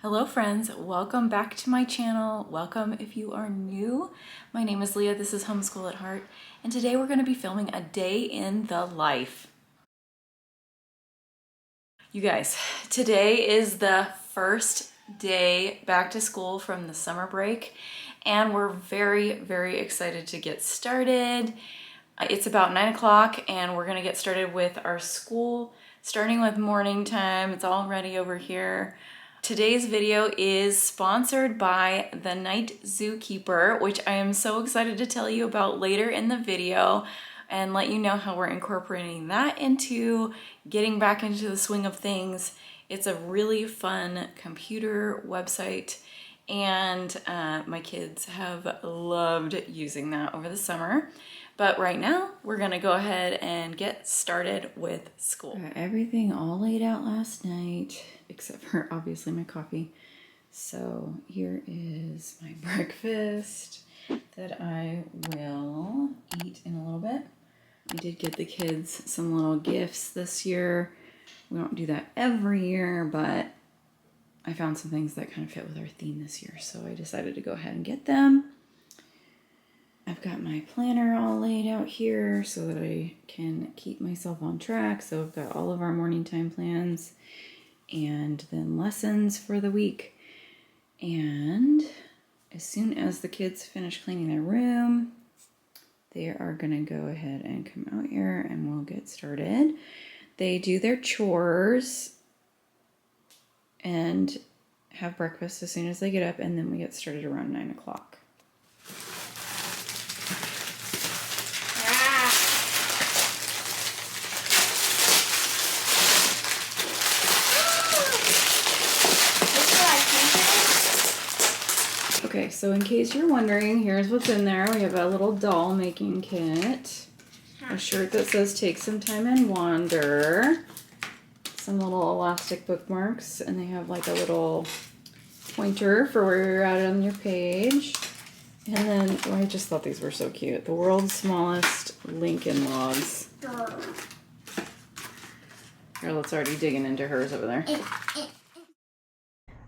Hello friends, welcome back to my channel. Welcome if you are new. My name is Leah, this is Homeschool at Heart, and today we're going to be filming a day in the life. You guys, today is the first day back to school from the summer break, and we're very excited to get started. It's about 9 o'clock and we're going to get started with our school, starting with morning time. It's all ready over here. Today's video is sponsored by the Night Zookeeper, which I am so excited to tell you about later in the video and let you know how we're incorporating that into getting back into the swing of things. It's a really fun computer website, and my kids have loved using that over the summer. But right now, we're gonna go ahead and get started with school. Got everything all laid out last night, except for obviously my coffee. So here is my breakfast that I will eat in a little bit. We did get the kids some little gifts this year. We don't do that every year, but I found some things that kind of fit with our theme this year, so I decided to go ahead and get them. I've got my planner all laid out here so that I can keep myself on track. So I've got all of our morning time plans and then lessons for the week. And as soon as the kids finish cleaning their room, they are gonna go ahead and come out here and we'll get started. They do their chores and have breakfast as soon as they get up, and then we get started around 9 o'clock. Okay, so in case you're wondering, here's what's in there. We have a little doll making kit, a shirt that says take some time and wander, some little elastic bookmarks, and they have like a little pointer for where you're at on your page. And then, I just thought these were so cute. The world's smallest Lincoln logs. Charlotte's already digging into hers over there.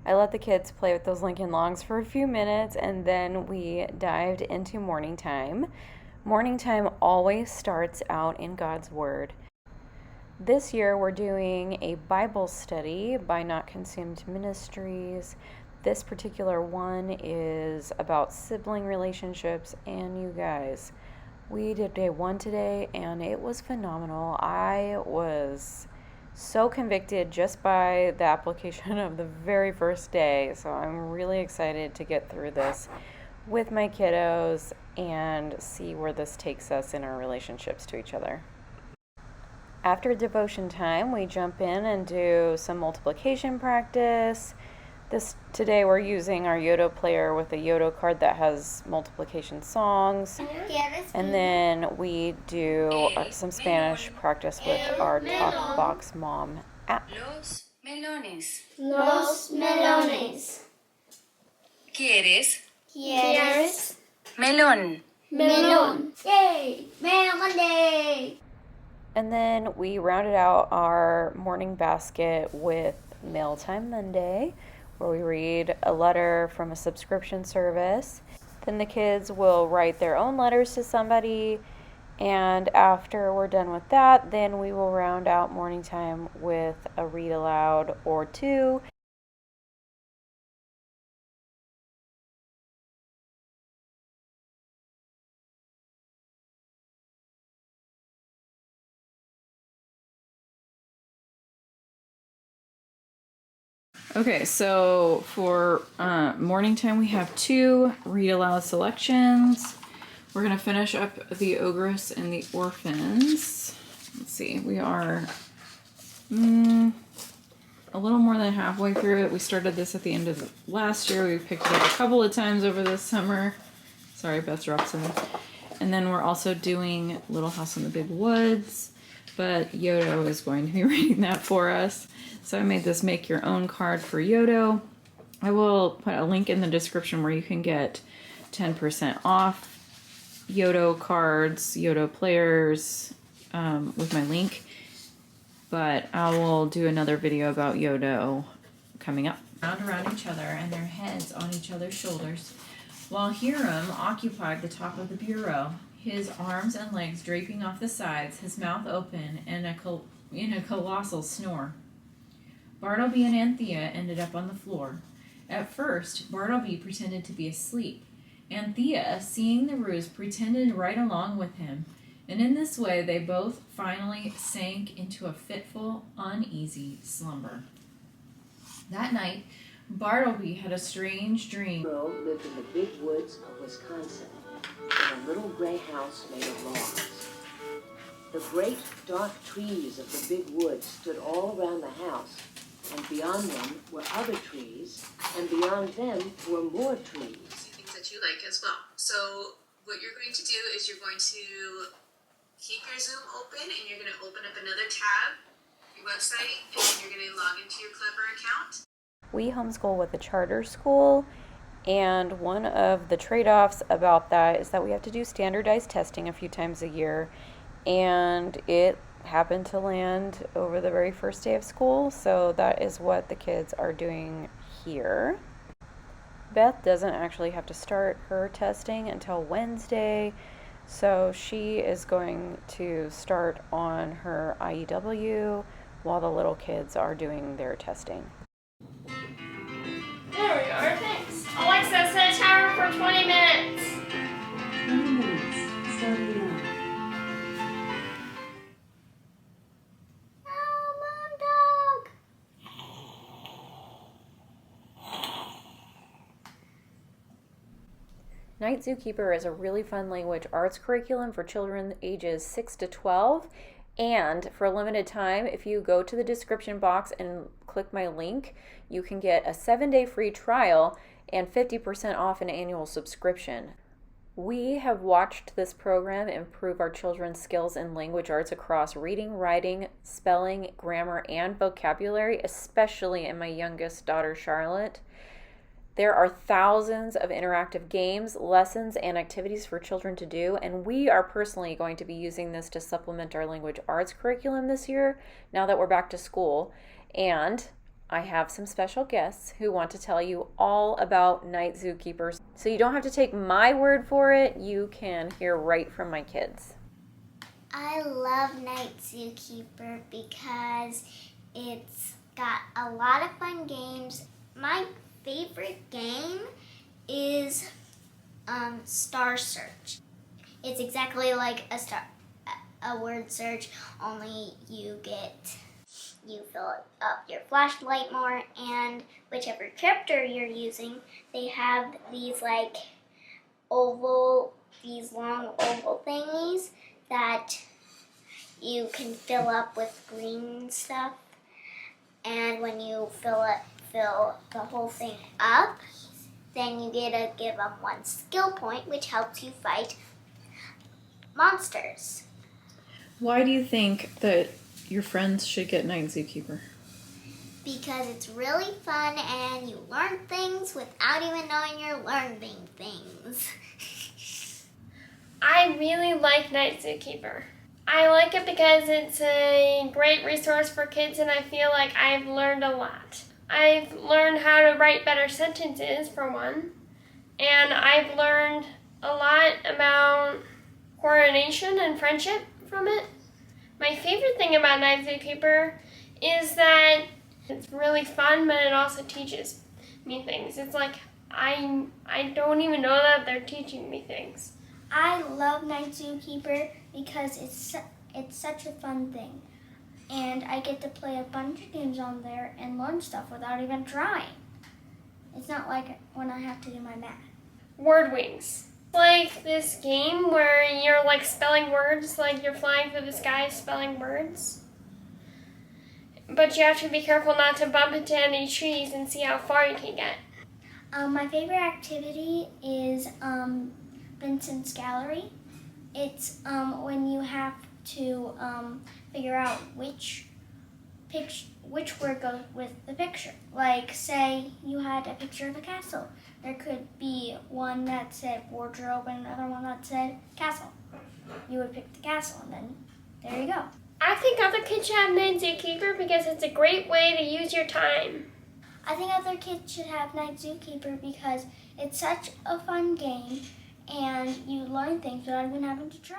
I let the kids play with those Lincoln logs for a few minutes, and then we dived into morning time. Morning time always starts out in God's Word. This year we're doing a Bible study by Not Consumed Ministries. This particular one is about sibling relationships, and you guys, we did day 1 today and it was phenomenal. I was so convicted just by the application of the very first day, so I'm really excited to get through this with my kiddos and see where this takes us in our relationships to each other. After devotion time, we jump in and do some multiplication practice. Today we're using our Yodo player with a Yodo card that has multiplication songs. And then we do some Spanish practice with our TalkBox Mom app. Los melones. Los melones. ¿Quieres? ¿Quieres? Melón. Melón. Yay! Melon Day! And then we rounded out our morning basket with Mail Time Monday, where we read a letter from a subscription service. Then the kids will write their own letters to somebody, and after we're done with that, then we will round out morning time with a read aloud or two. Okay, so for morning time, we have 2 read aloud selections. We're gonna finish up The Ogress and the Orphans. Let's see, we are a little more than halfway through it. We started this at the end of last year. We picked it up a couple of times over this summer. Sorry, Beth dropped some. And then we're also doing Little House in the Big Woods, but Yodo is going to be reading that for us. So I made this make your own card for Yodo. I will put a link in the description where you can get 10% off Yodo cards, Yodo players, with my link. But I will do another video about Yodo coming up. around each other and their heads on each other's shoulders, while Hiram occupied the top of the bureau, his arms and legs draping off the sides, his mouth open, and in a colossal snore. Bartleby and Anthea ended up on the floor. At first, Bartleby pretended to be asleep. Anthea, seeing the ruse, pretended right along with him, and in this way they both finally sank into a fitful, uneasy slumber. That night, Bartleby had a strange dream. Girl lived in the big woods of Wisconsin in a little gray house made of logs. The great dark trees of the big woods stood all around the house, and beyond them were other trees, and beyond them were more trees. Things that you like as well. So what you're going to do is you're going to keep your Zoom open, and you're going to open up another tab, your website, and you're going to log into your Clever account. We homeschool with a charter school, and one of the trade-offs about that is that we have to do standardized testing a few times a year, and it happened to land over the very first day of school, so that is what the kids are doing here. Beth doesn't actually have to start her testing until Wednesday, so she is going to start on her IEW while the little kids are doing their testing. There we are, thanks. Alexa, set a timer for 20 minutes. 20 minutes, starting now. Oh, Mom Dog. Night Zookeeper is a really fun language arts curriculum for children ages 6 to 12. And for a limited time, if you go to the description box and click my link, you can get a 7-day free trial and 50% off an annual subscription. We have watched this program improve our children's skills in language arts across reading, writing, spelling, grammar, and vocabulary, especially in my youngest daughter, Charlotte. There are thousands of interactive games, lessons, and activities for children to do, and we are personally going to be using this to supplement our language arts curriculum this year, now that we're back to school. And I have some special guests who want to tell you all about Night Zookeeper. So you don't have to take my word for it, you can hear right from my kids. I love Night Zookeeper because it's got a lot of fun games. My favorite game is Star Search. It's exactly like a word search, only you fill up your flashlight more, and whichever character you're using, they have these long oval thingies that you can fill up with green stuff, and when you fill the whole thing up, then you get to give them 1 skill point, which helps you fight monsters. Why do you think that your friends should get Night Zookeeper? Because it's really fun and you learn things without even knowing you're learning things. I really like Night Zookeeper. I like it because it's a great resource for kids, and I feel like I've learned a lot. I've learned how to write better sentences, for one, and I've learned a lot about coordination and friendship from it. My favorite thing about Night Zookeeper is that it's really fun, but it also teaches me things. It's like I don't even know that they're teaching me things. I love Night Zookeeper because it's such a fun thing. And I get to play a bunch of games on there and learn stuff without even trying. It's not like when I have to do my math. Word Wings. Like this game where you're like spelling words, like you're flying through the sky spelling words. But you have to be careful not to bump into any trees and see how far you can get. My favorite activity is Vincent's Gallery. It's when you have to figure out which word goes with the picture. Like, say you had a picture of a castle. There could be one that said wardrobe and another one that said castle. You would pick the castle, and then there you go. I think other kids should have Night Zookeeper because it's a great way to use your time. I think other kids should have Night Zookeeper because it's such a fun game and you learn things without even having to try.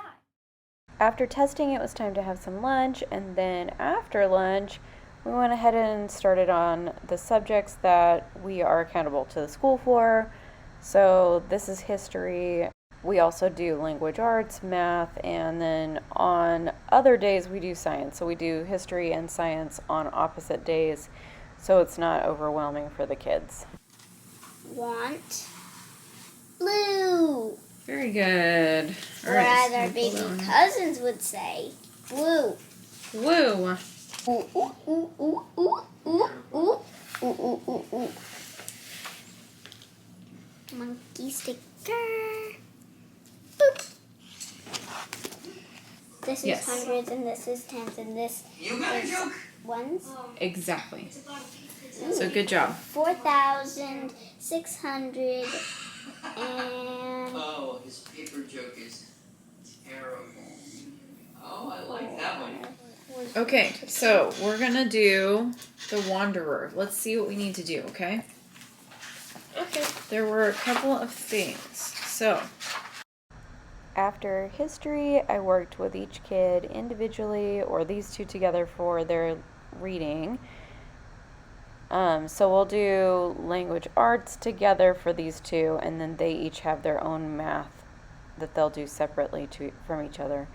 After testing, it was time to have some lunch, and then after lunch, we went ahead and started on the subjects that we are accountable to the school for. So this is history. We also do language arts, math, and then on other days we do science. So we do history and science on opposite days, so it's not overwhelming for the kids. Want blue. Very good. Or as our baby cousins would say, blue. Woo. Ooh, ooh, ooh, ooh, ooh, ooh, ooh, ooh, ooh, ooh, ooh. Monkey sticker. Boop. This is hundreds and this is tens and this is ones. Exactly. So good job. 4,600 and... Oh, his paper joke is terrible. Oh, I like that one. Okay, so we're gonna do the Wanderer. Let's see what we need to do, okay? Okay. There were a couple of things. So, after history, I worked with each kid individually or these two together for their reading. So we'll do language arts together for these two, and then they each have their own math that they'll do separately from each other.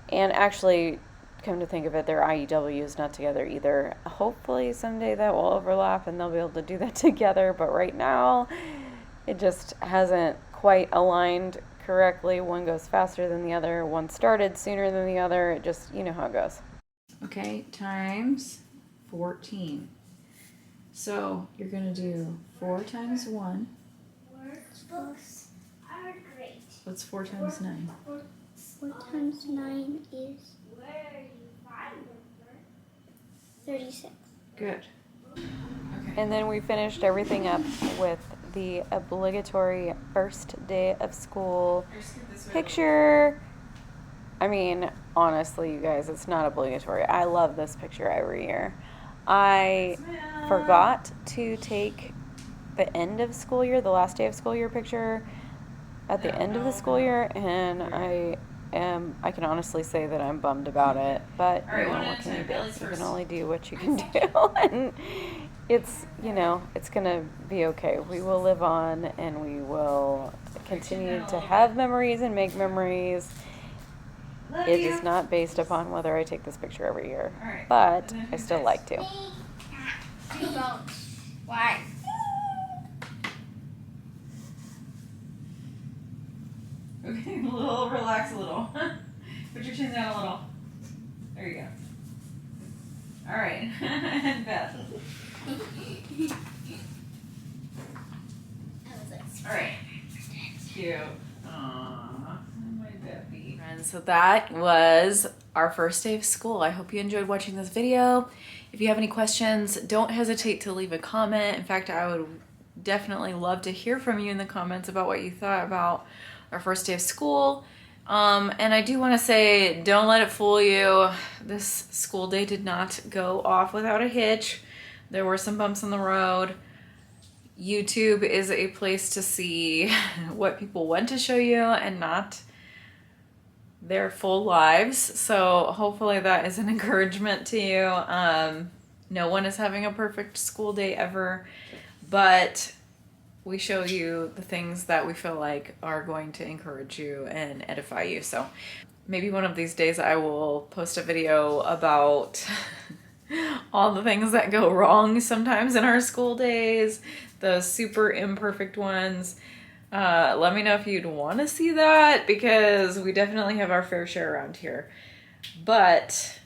And actually, come to think of it, their IEW is not together either. Hopefully someday that will overlap and they'll be able to do that together, but right now it just hasn't quite aligned correctly. One goes faster than the other, one started sooner than the other. It just, you know how it goes. Okay, times 14. So you're going to do 4 times 1. Books are great. What's 4 times 9? 4 times 9 is 36. Good. Okay. And then we finished everything up with the obligatory first day of school picture. I mean, honestly, you guys, it's not obligatory. I love this picture every year. I forgot to take the end of school year, the last day of school year picture at the end of the school year, and I can honestly say that I'm bummed about it, but you know, what can you do? You can only do what you can do, and it's, you know, it's gonna be okay. We will live on, and we will continue to have memories and make memories. It is not based upon whether I take this picture every year, but I still like to. 2 bones. Why? Okay, relax a little. Put your chin down a little. There you go. All right, and Beth. All right. Cute. Aww, my baby. Friends, so that was our first day of school. I hope you enjoyed watching this video. If you have any questions, don't hesitate to leave a comment. In fact, I would definitely love to hear from you in the comments about what you thought about our first day of school. And I do want to say, don't let it fool you. This school day did not go off without a hitch. There were some bumps on the road. YouTube is a place to see what people want to show you and not their full lives. So hopefully that is an encouragement to you. No one is having a perfect school day ever, but we show you the things that we feel like are going to encourage you and edify you. So maybe one of these days I will post a video about all the things that go wrong sometimes in our school days, those super imperfect ones. Let me know if you'd want to see that, because we definitely have our fair share around here. But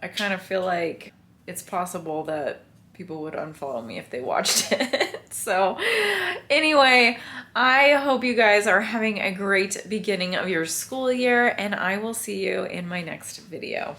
I kind of feel like it's possible that people would unfollow me if they watched it. So anyway, I hope you guys are having a great beginning of your school year, and I will see you in my next video.